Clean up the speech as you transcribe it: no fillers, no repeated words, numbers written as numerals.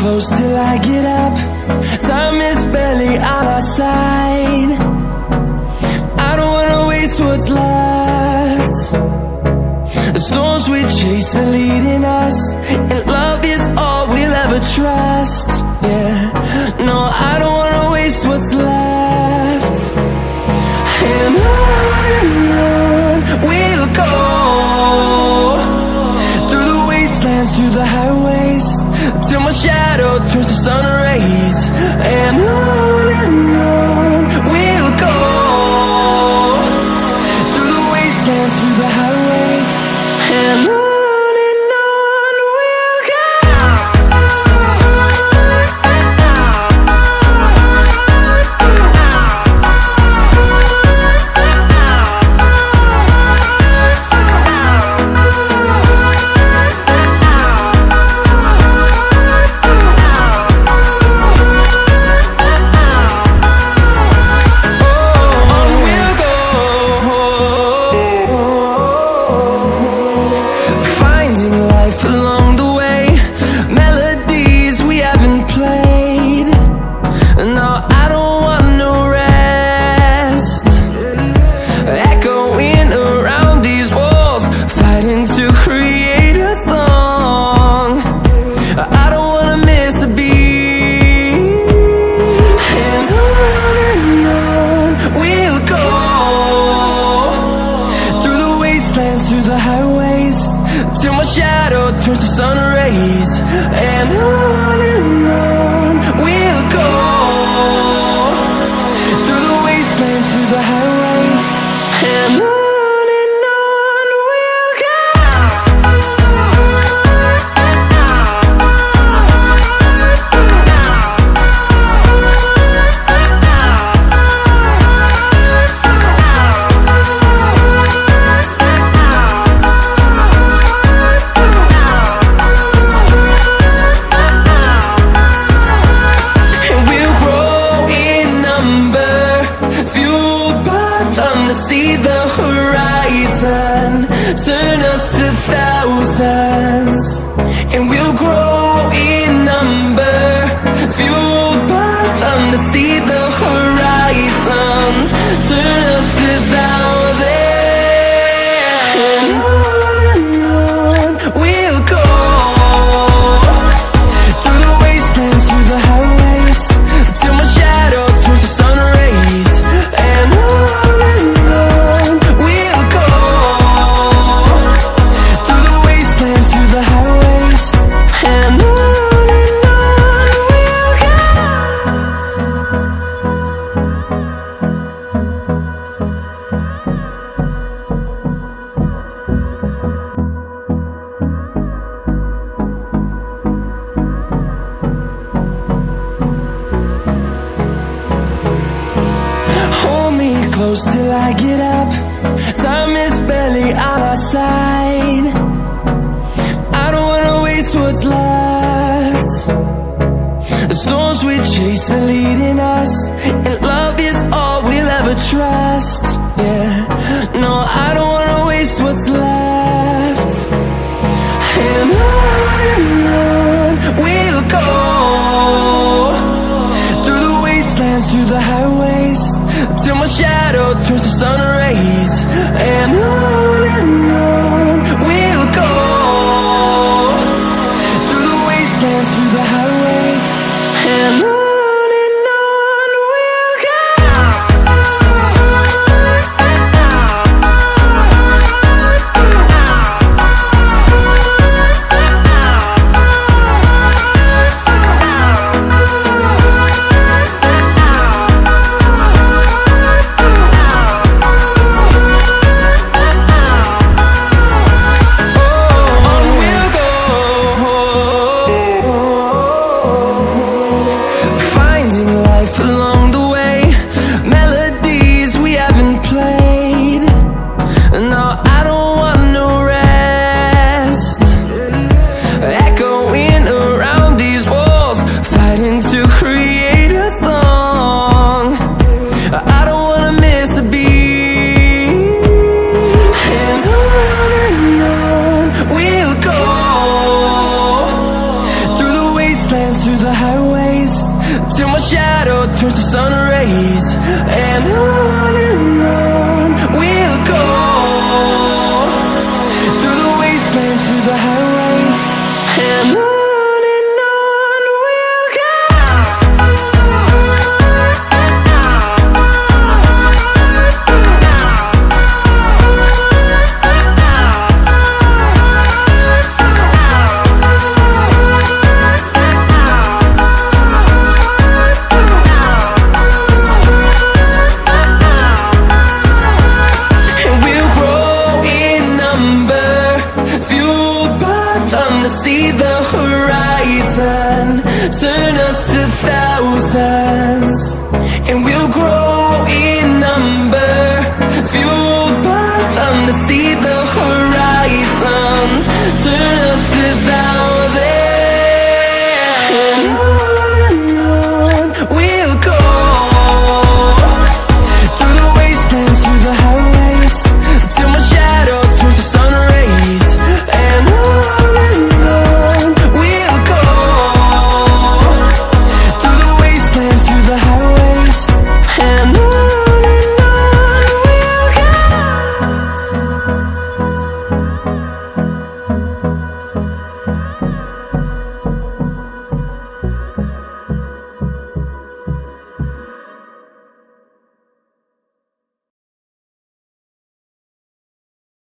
close till I get up. Time is barely on our side. I don't wanna waste what's left. The storms we chase are leading us, and love is all we'll ever trust. Yeah, no, I don't wanna waste what's left. And on we'll go, through the wastelands, through the highways, till my shadow turns to sun rays. And on we'll go, through the wastelands, through the highways, and on we'll go. Through the highways, till my shadow turns to sun rays. And on we'll go, through the wastelands, through the highways, and on we'll go. See the horizon turn us to thousands, and we'll grow in number, fueled by them. To see the horizon turn us to thousands, and on we'll go, through the wastelands, through the highways, till my shadow turns to sun rays. And close till I get up. Time is barely on our side. I don't wanna waste what's left. The storms we chase are leading us, and love is all we'll ever trust. Yeah, no, I don't wanna waste what's left. And on we'll go, through the wastelands, through the highways, till my shadow turns to sun rays. And on we'll go, through the wastelands, through the highways, and on we'll go. shadow turns to sun rays. And on